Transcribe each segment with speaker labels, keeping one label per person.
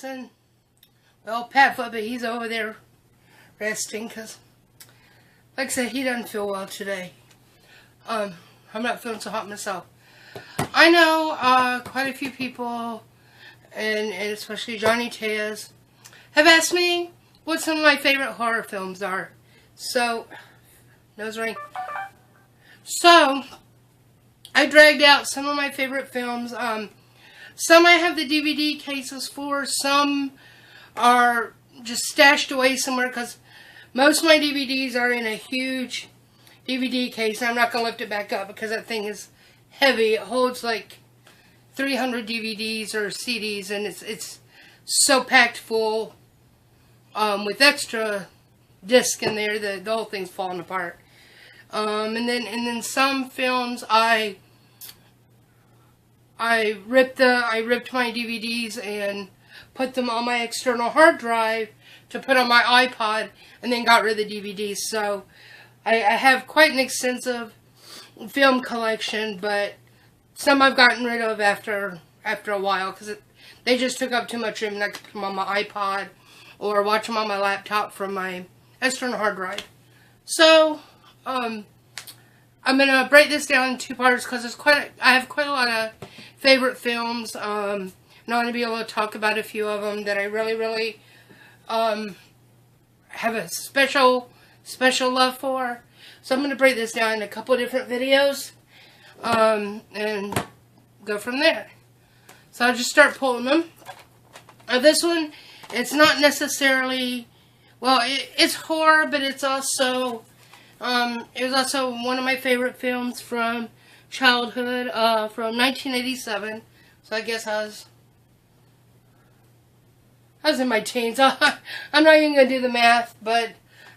Speaker 1: missing, well, Pat Foot, but he's over there resting because, like I said, he doesn't feel well today. I'm not feeling so hot myself. I know quite a few people, and especially Johnny Tez, have asked me what some of my favorite horror films are. So, nose ring. So, I dragged out some of my favorite films. Some I have the DVD cases for. Some are just stashed away somewhere because most of my DVDs are in a huge DVD case. I'm not going to lift it back up because that thing is heavy. It holds like 300 DVDs or CDs, and it's so packed full with extra disc in there that the whole thing's falling apart. And then some films I ripped my DVDs and put them on my external hard drive to put on my iPod, and then got rid of the DVDs. So I have quite an extensive film collection, but some I've gotten rid of after a while because they just took up too much room, and I could put them on my iPod or watch them on my laptop from my external hard drive. So I'm gonna break this down in two parts because I have quite a lot of favorite films. And I want to be able to talk about a few of them that I really have a special love for. So I'm going to break this down in a couple of different videos and go from there. So I'll just start pulling them. This one, it's not necessarily, well, it's horror, but it's also, it was also one of my favorite films from childhood, from 1987. So I guess I was in my teens. I'm not even going to do the math, but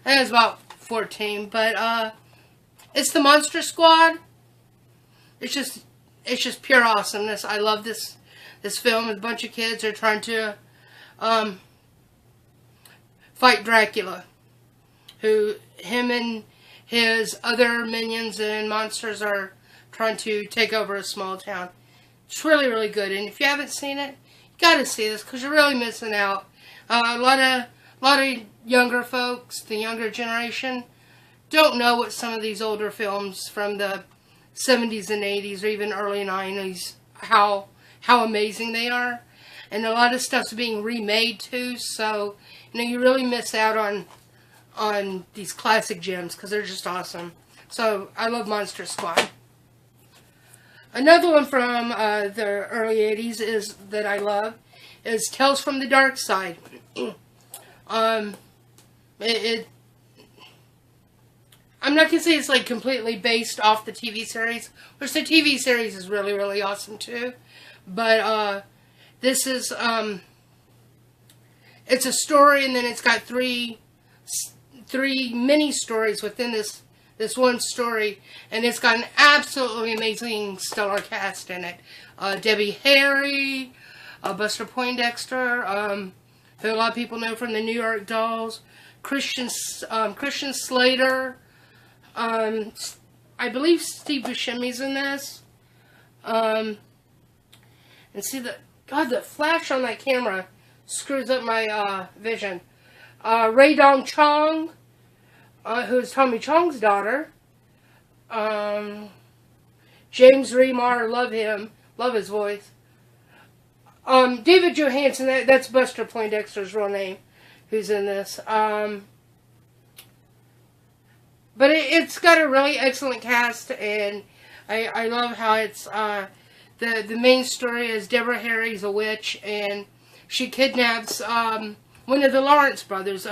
Speaker 1: I think I was about 14. But it's The Monster Squad. It's just pure awesomeness. I love this film. A bunch of kids are trying to fight Dracula, him and his other minions and monsters are trying to take over a small town. It's really good, and if you haven't seen it, gotta see this because you're really missing out. A lot of younger folks, the younger generation, don't know what some of these older films from the 70s and 80s or even early 90s, how amazing they are. And a lot of stuff's being remade too, so you really miss out on these classic gems because they're just awesome. So I love Monster Squad. Another one from the early 80s that I love is Tales from the Dark Side. I'm not going to say it's like completely based off the TV series, which the TV series is really awesome too. But this is, it's a story, and then it's got three mini stories within this one story, and it's got an absolutely amazing stellar cast in it. Debbie Harry, Buster Poindexter, who a lot of people know from the New York Dolls, Christian Slater, I believe Steve Buscemi's in this, and see the flash on that camera screws up my vision. Ray Dong Chong, who's Tommy Chong's daughter. James Remar, love him. Love his voice. David Johansen, that's Buster Poindexter's real name, who's in this. But it's got a really excellent cast, and I love how it's, the main story is Deborah Harry's a witch, and she kidnaps, one of the Lawrence brothers.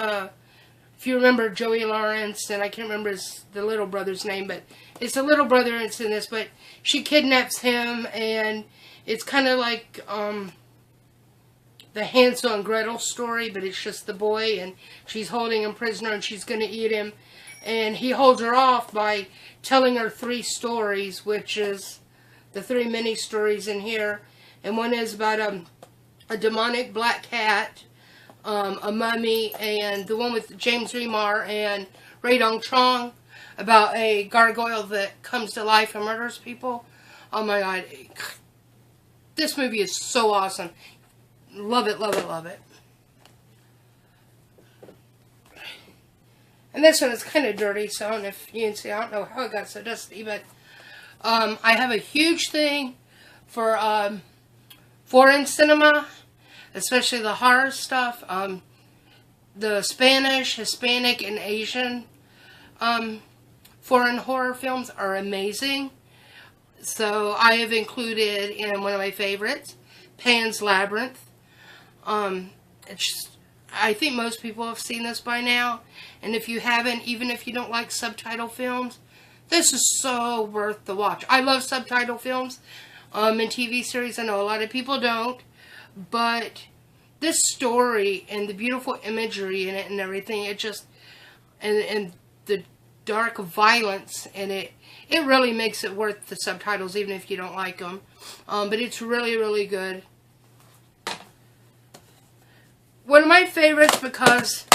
Speaker 1: If you remember Joey Lawrence, and I can't remember the little brother's name, but it's the little brother that's in this, but she kidnaps him, and it's kind of like, the Hansel and Gretel story, but it's just the boy, and she's holding him prisoner, and she's going to eat him, and he holds her off by telling her 3 stories, which is the 3 mini stories in here, and one is about a demonic black cat, a mummy, and the one with James Remar and Ray Dong Chong about a gargoyle that comes to life and murders people. Oh my god, this movie is so awesome. Love it, love it, love it. And this one is kind of dirty, so I don't know if you can see. I don't know how it got so dusty, but I have a huge thing for foreign cinema, especially the horror stuff. The Spanish, Hispanic, and Asian foreign horror films are amazing. So I have included in one of my favorites, Pan's Labyrinth. I think most people have seen this by now. And if you haven't, even if you don't like subtitle films, this is so worth the watch. I love subtitle films and TV series. I know a lot of people don't. But this story and the beautiful imagery in it and everything, it just, and the dark violence in it, it really makes it worth the subtitles, even if you don't like them. But it's really, really good. One of my favorites because,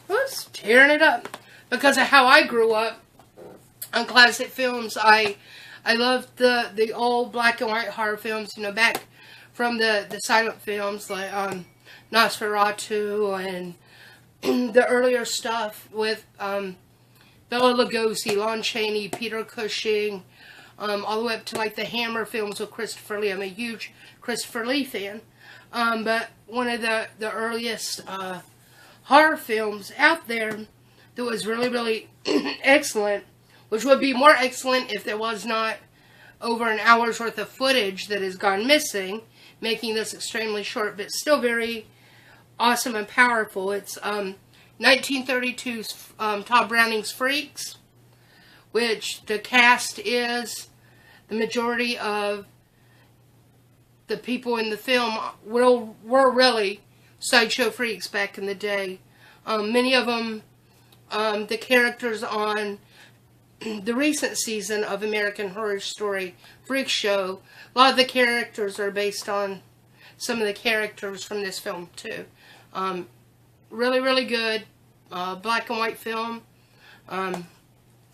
Speaker 1: whoops, tearing it up, because of how I grew up on classic films. I loved the old black and white horror films, you know, back from the silent films like Nosferatu and the earlier stuff with Bela Lugosi, Lon Chaney, Peter Cushing, all the way up to like the Hammer films with Christopher Lee. I'm a huge Christopher Lee fan. But one of the earliest horror films out there that was really, really excellent, which would be more excellent if there was not over an hour's worth of footage that has gone missing, making this extremely short, but still very awesome and powerful. It's 1932's Todd Browning's Freaks, which the cast is the majority of the people in the film were really sideshow freaks back in the day. Many of them, the characters on the recent season of American Horror Story Freak Show, a lot of the characters are based on some of the characters from this film too. Really, really good. Black and white film.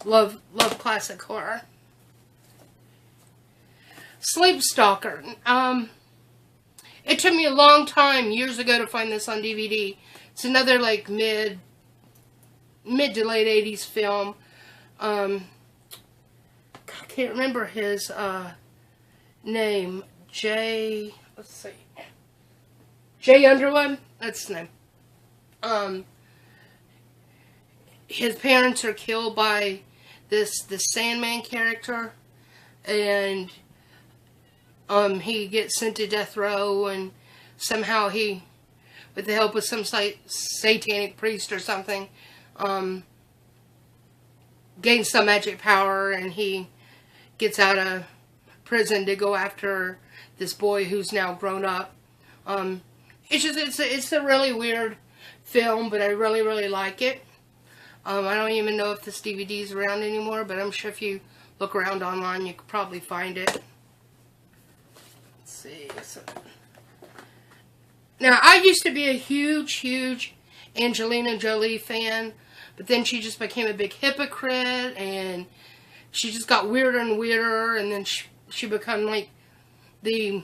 Speaker 1: Love classic horror. Sleep Stalker. It took me a long time, years ago, to find this on DVD. It's another like mid to late 80s film. I can't remember his name. Let's see. Jay Underwood? That's his name. His parents are killed by this Sandman character, and he gets sent to death row, and somehow he, with the help of some satanic priest or something, gains some magic power, and he gets out of prison to go after this boy who's now grown up. It's a really weird film, but I really, really like it. I don't even know if this DVD is around anymore, but I'm sure if you look around online, you could probably find it. Let's see. Now, I used to be a huge Angelina Jolie fan, but then she just became a big hypocrite, and she just got weirder and weirder, and then she became like the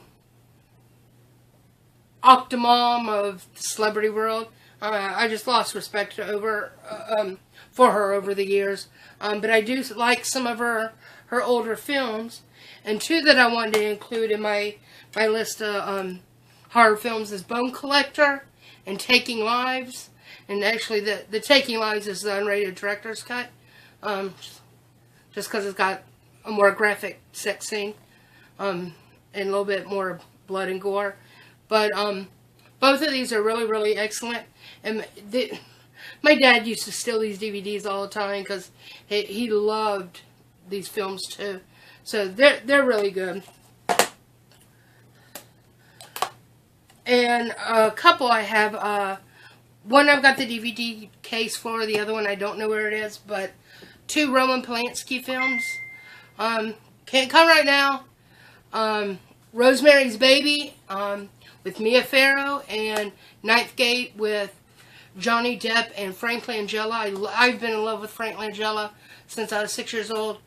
Speaker 1: octomom of the celebrity world. I just lost respect for her over the years. But I do like some of her older films. And two that I wanted to include in my list of horror films is Bone Collector and Taking Lives. And actually the Taking Lives is the unrated director's cut. Just because it's got a more graphic sex scene. And a little bit more blood and gore. But both of these are really, really excellent. And my dad used to steal these DVDs all the time because he loved these films too. So they're really good. And a couple I have, one I've got the DVD case for, the other one I don't know where it is, but two Roman Polanski films. Can't come right now. Rosemary's Baby with Mia Farrow, and Ninth Gate with Johnny Depp and Frank Langella. I've been in love with Frank Langella since I was 6 years old.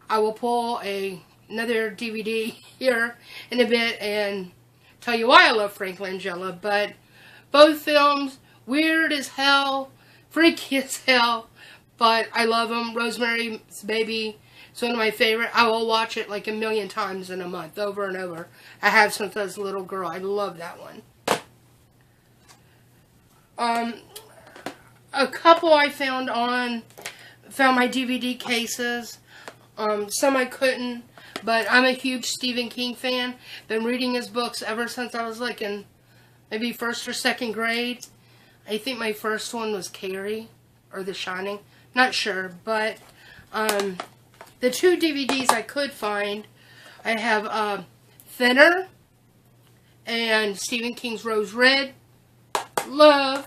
Speaker 1: I will pull another DVD here in a bit and tell you why I love Frank Langella, but both films, weird as hell, freaky as hell, but I love them. Rosemary's Baby is one of my favorite. I will watch it like a million times in a month, over and over. I have since I was a little girl. I love that one. A couple I found my DVD cases. Some I couldn't, but I'm a huge Stephen King fan. Been reading his books ever since I was like in maybe 1st or 2nd grade. I think my first one was Carrie or The Shining. Not sure, but the 2 DVDs I could find, I have Thinner and Stephen King's Rose Red. Love.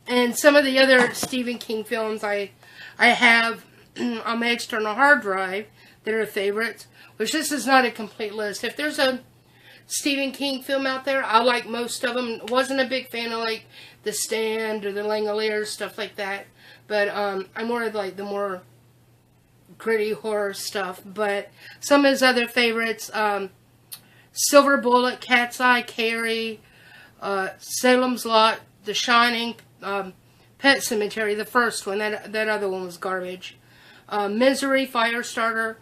Speaker 1: And some of the other Stephen King films I have on my external hard drive that are favorites, which this is not a complete list. If there's a Stephen King film out there, I like most of them. Wasn't a big fan of like The Stand or The Langoliers, stuff like that. But I'm more of like the more gritty horror stuff. But some of his other favorites, Silver Bullet, Cat's Eye, Carrie, Salem's Lot, The Shining, Pet Sematary, the first one. That other one was garbage. Misery, Firestarter.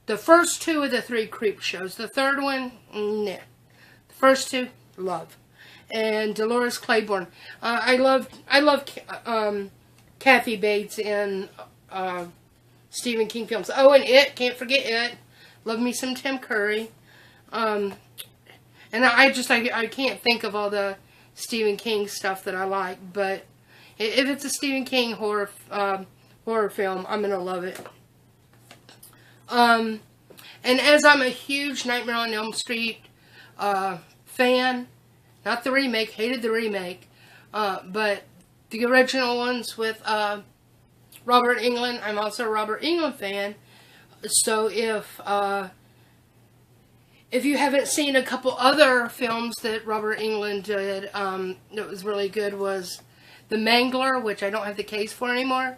Speaker 1: The first 2 of the 3 Creep shows. The third one, nah. The first 2, love. And Dolores Claiborne. I love Kathy Bates in Stephen King films. Oh, and It. Can't forget It. Love me some Tim Curry. And I can't think of all the Stephen King stuff that I like, but if it's a Stephen King horror film, I'm gonna love it. And as I'm a huge Nightmare on Elm Street fan, not the remake, hated the remake, but the original ones with Robert Englund. I'm also a Robert Englund fan, so if you haven't seen a couple other films that Robert Englund did that was really good, was The Mangler, which I don't have the case for anymore.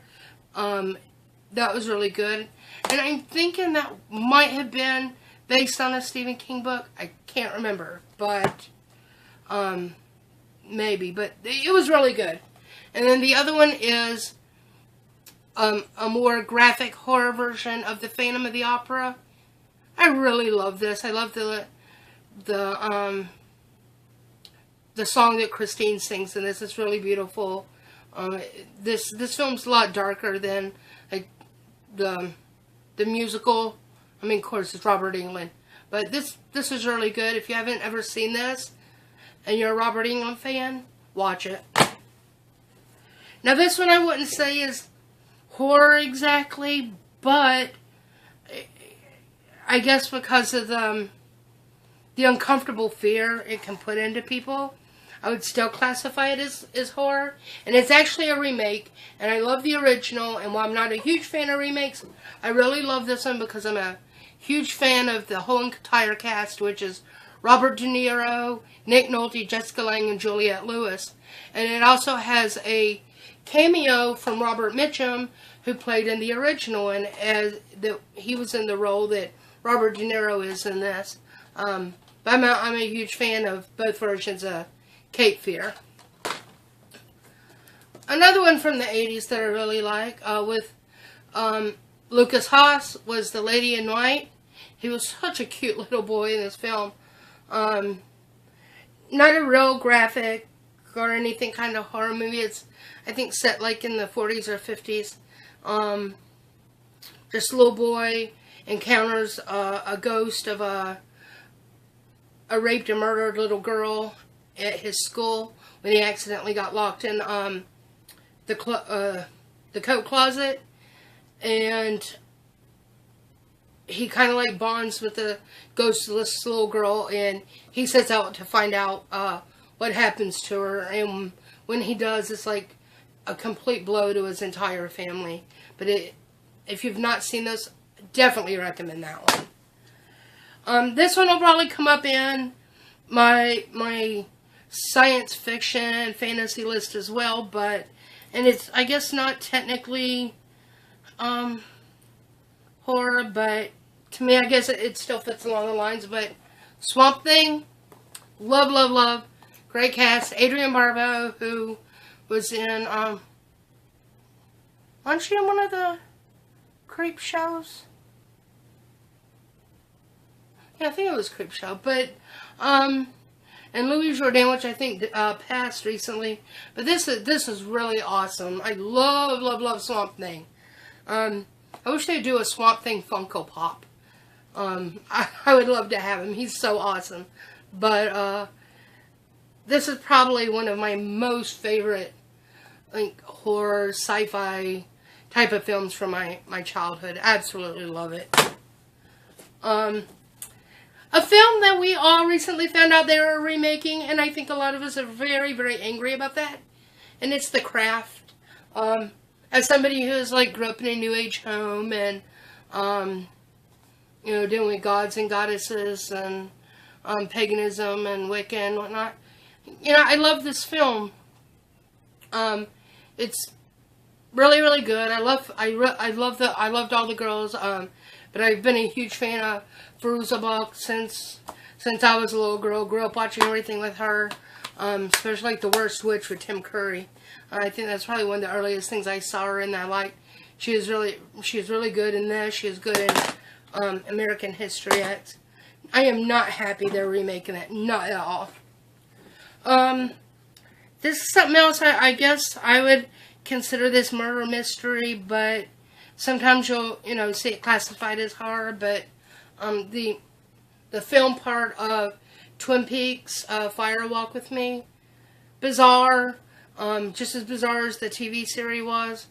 Speaker 1: That was really good. And I'm thinking that might have been based on a Stephen King book. I can't remember, but maybe. But it was really good. And then the other one is a more graphic horror version of The Phantom of the Opera. I really love this. I love the song that Christine sings in this. It's really beautiful. This film's a lot darker than like the musical. I mean, of course, it's Robert Englund, but this is really good. If you haven't ever seen this and you're a Robert Englund fan, watch it. Now, this one I wouldn't say is horror exactly, but I guess because of the uncomfortable fear it can put into people, I would still classify it as horror. And it's actually a remake, and I love the original, and while I'm not a huge fan of remakes, I really love this one because I'm a huge fan of the whole entire cast, which is Robert De Niro, Nick Nolte, Jessica Lange, and Juliette Lewis. And it also has a cameo from Robert Mitchum, who played in the original one, he was in the role that Robert De Niro is in this. But I'm a huge fan of both versions of Cape Fear. Another one from the 80s that I really like, with Lucas Haas, was The Lady in White. He was such a cute little boy in this film. Not a real graphic or anything kind of horror movie. It's, I think, set like in the 40s or 50s. This little boy encounters a ghost of a raped and murdered little girl at his school when he accidentally got locked in the coat closet, and he kind of like bonds with the ghost of this little girl, and he sets out to find out what happens to her, and when he does, it's like a complete blow to his entire family. But if you've not seen this, definitely recommend that one. This one will probably come up in my science fiction fantasy list as well, and it's, I guess, not technically horror, but to me, I guess it still fits along the lines. But Swamp Thing, Love, love, love. Great cast. Adrienne Barbeau, who was in, wasn't she in one of the Creep shows? Yeah, I think it was Creep Show. But, and Louis Jourdan, which I think passed recently. But this is really awesome. I love, love, love Swamp Thing. I wish they'd do a Swamp Thing Funko Pop. I would love to have him. He's so awesome. But, this is probably one of my most favorite, like, horror, sci-fi type of films from my childhood. Absolutely love it. A film that we all recently found out they were remaking, and I think a lot of us are very, very angry about that. And it's The Craft. As somebody who's, like, grew up in a New Age home and, you know, dealing with gods and goddesses and paganism and Wicca and whatnot, you know, I love this film. It's really, really good. I loved all the girls. But I've been a huge fan of Fairuza Balk since I was a little girl. Grew up watching everything with her, especially like The Worst Witch with Tim Curry. I think that's probably one of the earliest things I saw her in that I liked. She is really good in this. She is good in American History X. I am not happy they're remaking it. Not at all. This is something else. I guess I would consider this murder mystery, but sometimes you'll, you know, see it classified as horror. But the film part of Twin Peaks, Fire Walk with Me, bizarre, just as bizarre as the TV series was.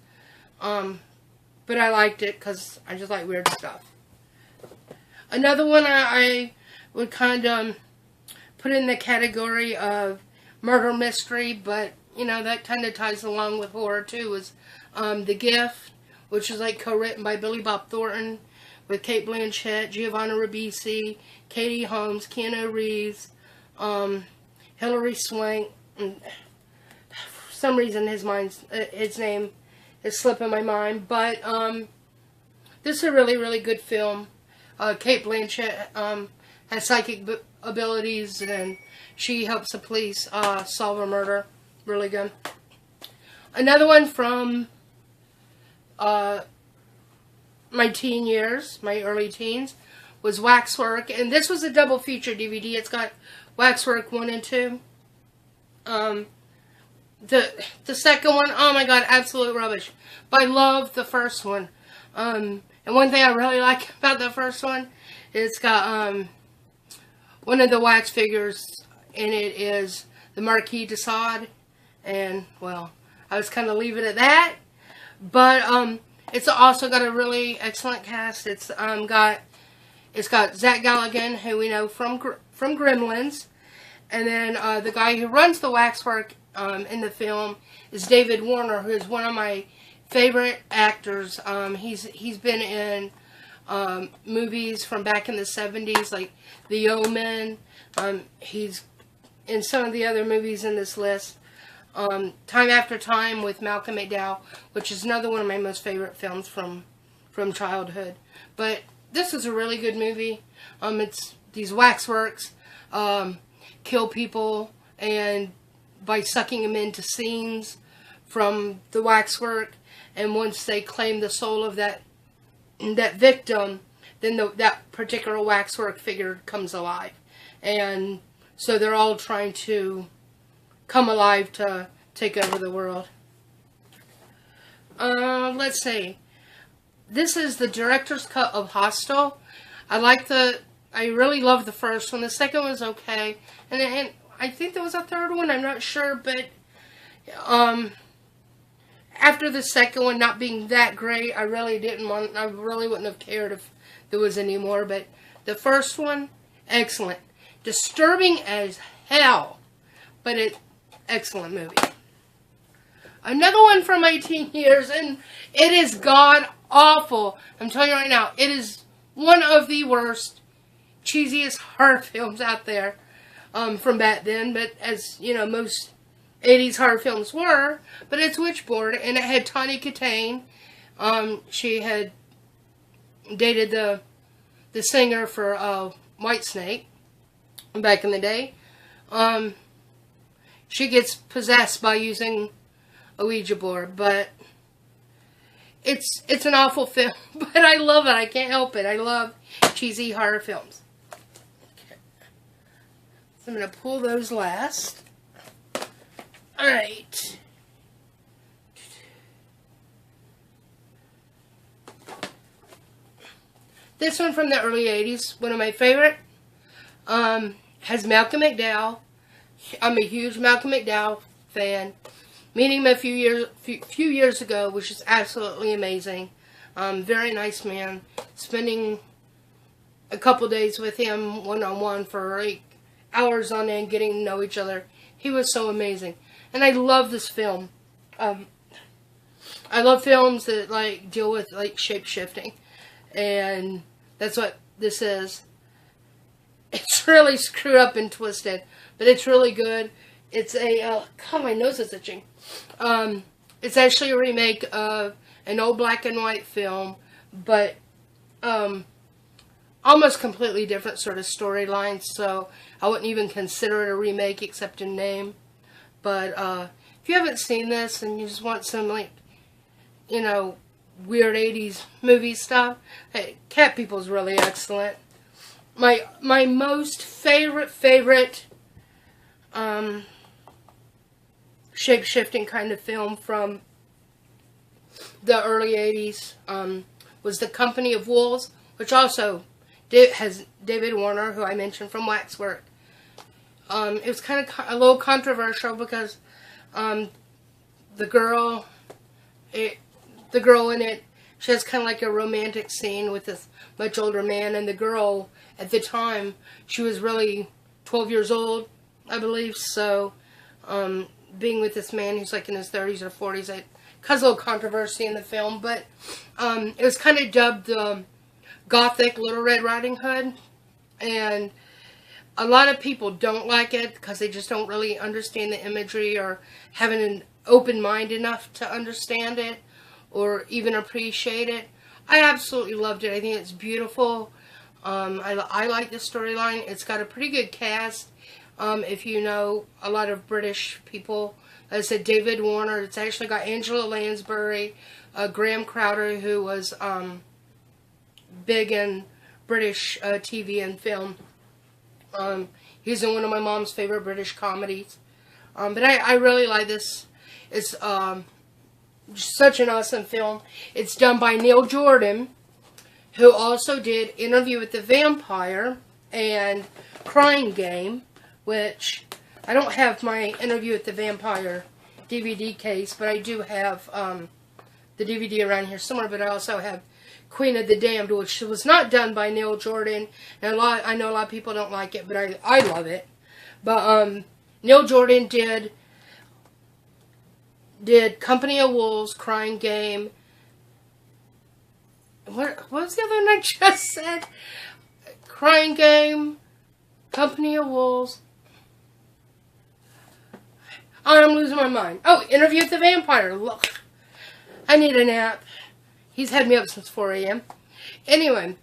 Speaker 1: But I liked it because I just like weird stuff. Another one I would kind of put in the category of murder mystery, but, you know, that kind of ties along with horror too, is The Gift, which is like co-written by Billy Bob Thornton with Cate Blanchett, Giovanna Ribisi, Katie Holmes, Keanu Reeves, Hilary Swank. And for some reason his name is slipping my mind, but this is a really, really good film. Cate Blanchett has psychic abilities, and she helps the police solve a murder. Really good. Another one from my teen years, my early teens, was Waxwork, and this was a double feature DVD. It's got Waxwork 1 and 2. The second one, oh my god, absolute rubbish. But I love the first one. And one thing I really like about the first one, it's got one of the wax figures in it is the Marquis de Sade, and well, I was kind of leaving it at that. But it's also got a really excellent cast. It's got Zach Galligan, who we know from Gremlins, and then the guy who runs the waxwork in the film is David Warner, who is one of my favorite actors. He's been in movies from back in the 70s, like The Omen. He's in some of the other movies in this list. Time After Time with Malcolm McDowell, which is another one of my most favorite films from childhood. But this is a really good movie. It's these waxworks kill people, and by sucking them into scenes from the waxwork, and once they claim the soul of that victim, then that particular waxwork figure comes alive. And so they're all trying to come alive to take over the world. Let's see. This is the director's cut of Hostel. I really love the first one. The second one was okay. And I think there was a third one, I'm not sure, but after the second one not being that great, I really wouldn't have cared if there was any more. But the first one, excellent. Disturbing as hell, but excellent movie. Another one from my teen years, and it is god awful. I'm telling you right now, it is one of the worst, cheesiest horror films out there from back then. But as you know, most 80s horror films were. But it's Witchboard, and it had Tawny Kitaen. She had dated the singer for Whitesnake back in the day. She gets possessed by using a Ouija board, but it's an awful film, but I love it. I can't help it. I love cheesy horror films. Okay. So I'm going to pull those last. Alright. This one from the early 80s, one of my favorite, has Malcolm McDowell. I'm a huge Malcolm McDowell fan. Meeting him a few years ago, which is absolutely amazing. Very nice man. Spending a couple days with him one-on-one for like hours on end, getting to know each other. He was so amazing. And I love this film. I love films that like deal with like shape-shifting. And that's what this is. It's really screwed up and twisted, but it's really good. It's a, God, my nose is itching. It's actually a remake of an old black and white film, but almost completely different sort of storyline, so I wouldn't even consider it a remake except in name. But if you haven't seen this and you just want some, like, you know, weird 80s movie stuff, hey, Cat People's really excellent. My most favorite shape-shifting kind of film from the early 80s was The Company of Wolves, which also has David Warner, who I mentioned from Waxwork. It was kind of a little controversial because the girl in it, she has kind of like a romantic scene with this much older man, and the girl at the time, she was really 12 years old, I believe, so being with this man who's like in his 30s or 40s, it caused a little controversy in the film, but it was kind of dubbed Gothic Little Red Riding Hood, and a lot of people don't like it because they just don't really understand the imagery or having an open mind enough to understand it or even appreciate it. I absolutely loved it. I think it's beautiful. I like the storyline. It's got a pretty good cast. If you know a lot of British people, as I said, David Warner. It's actually got Angela Lansbury, Graham Crowder, who was big in British TV and film. He's in one of my mom's favorite British comedies. But I really like this. It's such an awesome film. It's done by Neil Jordan, who also did Interview with the Vampire and Crying Game, which I don't have my Interview with the Vampire DVD case, but I do have the DVD around here somewhere. But I also have Queen of the Damned, which was not done by Neil Jordan. And I know a lot of people don't like it, but I love it. But Neil Jordan did Company of Wolves, Crying Game. What was the other one I just said? Crying Game, Company of Wolves. Oh, I'm losing my mind. Oh, Interview with the Vampire. Look, I need a nap. He's had me up since 4 a.m. Anyway,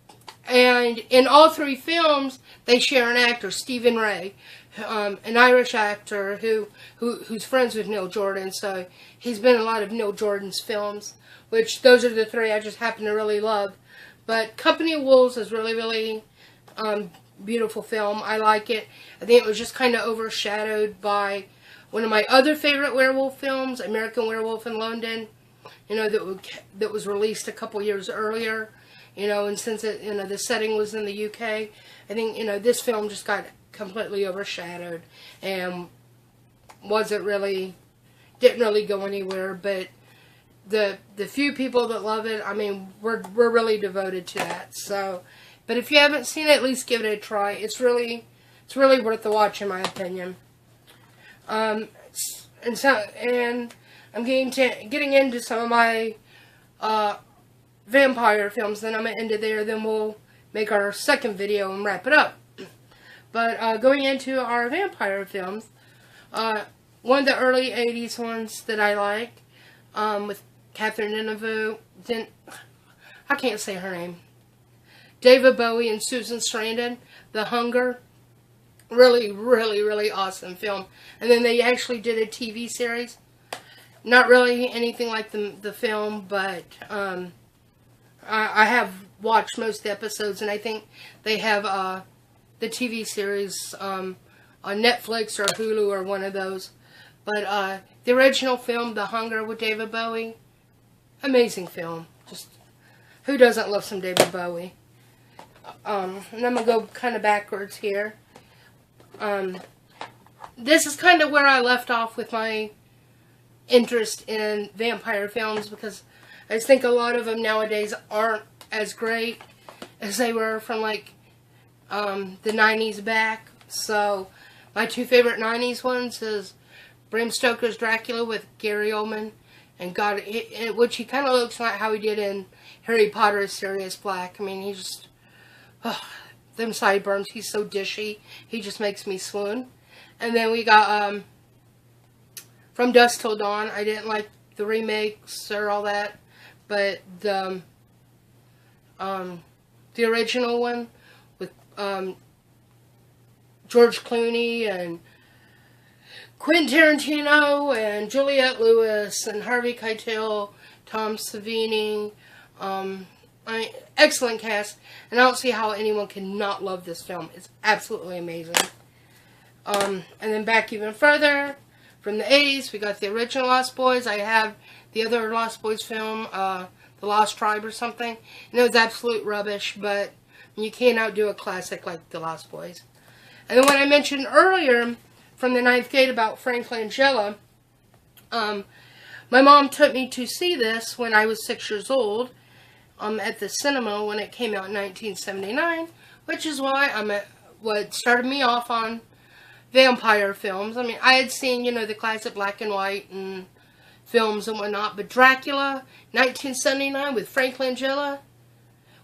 Speaker 1: and in all three films, they share an actor, Stephen Ray, an Irish actor who's friends with Neil Jordan. So he's been in a lot of Neil Jordan's films, which those are the three I just happen to really love. But Company of Wolves is really, really beautiful film. I like it. I think it was just kind of overshadowed by one of my other favorite werewolf films, American Werewolf in London. You know, that was released a couple years earlier. You know, and since it, you know, the setting was in the UK, I think, you know, this film just got completely overshadowed and didn't really go anywhere. But the few people that love it, I mean, we're really devoted to that. So, but if you haven't seen it, at least give it a try. It's really worth the watch, in my opinion. And I'm getting into some of my vampire films. Then I'm going to end it there. Then we'll make our second video and wrap it up. But going into our vampire films, one of the early 80s ones that I like, with Catherine Deneuve, I can't say her name, David Bowie and Susan Sarandon, The Hunger. Really, really, really awesome film. And then they actually did a TV series. Not really anything like the film, but I have watched most of the episodes, and I think they have the TV series on Netflix or Hulu or one of those. But the original film, The Hunger with David Bowie, amazing film. Just who doesn't love some David Bowie? And I'm going to go kind of backwards here. This is kind of where I left off with my interest in vampire films, because I just think a lot of them nowadays aren't as great as they were from like the 90s back. So my two favorite 90s ones is Bram Stoker's Dracula with Gary Oldman, and God, which he kind of looks like how he did in Harry Potter Sirius Black. I mean, he just, them sideburns, he's so dishy. He just makes me swoon. And then we got From Dusk Till Dawn. I didn't like the remakes or all that, but the original one with George Clooney and Quentin Tarantino and Juliette Lewis and Harvey Keitel, Tom Savini. Excellent cast, and I don't see how anyone can not love this film. It's absolutely amazing. And then back even further, from the 80s, we got the original Lost Boys. I have the other Lost Boys film, The Lost Tribe or something, and it was absolute rubbish, but you can't outdo a classic like The Lost Boys. And then when I mentioned earlier, from the ninth grade, about Frank Langella, my mom took me to see this when I was 6 years old, at the cinema when it came out in 1979, which is why what started me off on vampire films. I mean, I had seen, the classic black and white and films and whatnot, but Dracula, 1979 with Frank Langella,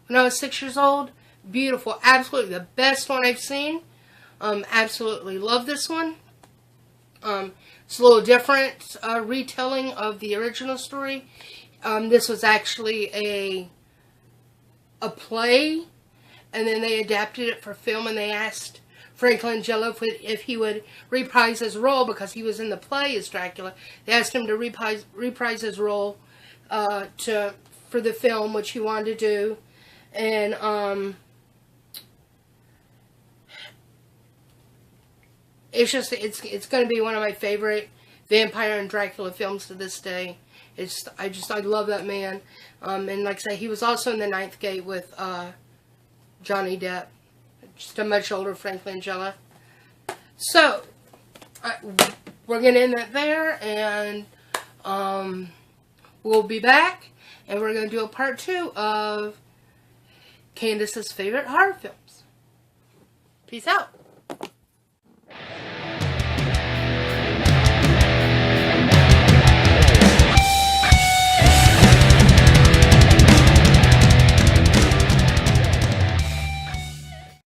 Speaker 1: when I was 6 years old, beautiful, absolutely the best one I've seen. Absolutely love this one. It's a little different retelling of the original story. This was actually a play, and then they adapted it for film, and they asked Frank Langella if he would reprise his role, because he was in the play as Dracula. They asked him to reprise his role for the film, which he wanted to do, and it's going to be one of my favorite vampire and Dracula films to this day. I love that man. And like I say, he was also in The Ninth Gate with Johnny Depp. Just a much older Frank Langella. So, we're going to end that there, and we'll be back, and we're going to do a part 2 of Candace's favorite horror films. Peace out.